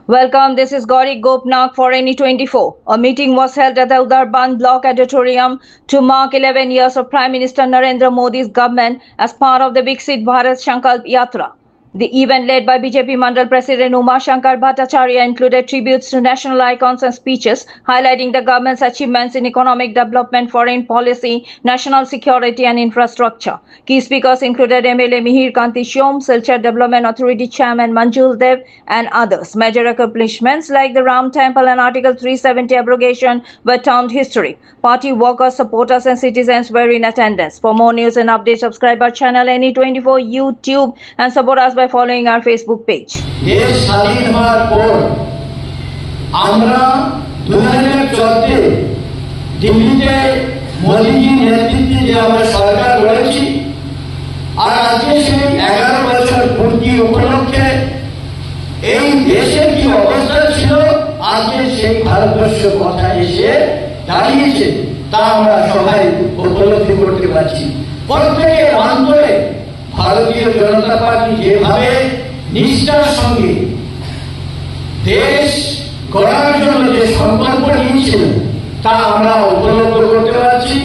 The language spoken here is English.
Welcome, this is Gauri Gopnath for NE24. A meeting was held at the Udarban Block Auditorium to mark 11 years of Prime Minister Narendra Modi's government as part of the Viksit Bharat Sankalp Yatra. The event, led by BJP Mandal President Uma Shankar Bhattacharya, included tributes to national icons and speeches highlighting the government's achievements in economic development, foreign policy, national security and infrastructure. Key speakers included MLA Mihir Kanti Shom, Silchar Development Authority Chairman Manjul Dev and others. Major accomplishments like the Ram Temple and Article 370 abrogation were termed history. Party workers, supporters and citizens were in attendance. For more news and updates, subscribe our channel NE24 YouTube and support us by following our Facebook page. देश স্বাধীন হওয়ার পর আমরা 2014 দিল্লিতে মোদিজির নেতৃত্বে যে আমরা সরকার গড়েছি আর আজকে সেই 11 বছর পূর্তি উপলক্ষে এই দেশের কি অবস্থা ছিল আজকে সেই ভারতবর্ষ কথা এসে দাঁড়িয়েছে তা আমরা সবাই উপলব্ধি করতে পারছি। প্রত্যেকের অন্তরে ভারতীয় জনতা পার্টি যেভাবে নিষ্ঠার সঙ্গে দেশ গড়ার জন্য যে সংকল্প নিয়েছিল তা আমরা উপলব্ধি করতে পারছি।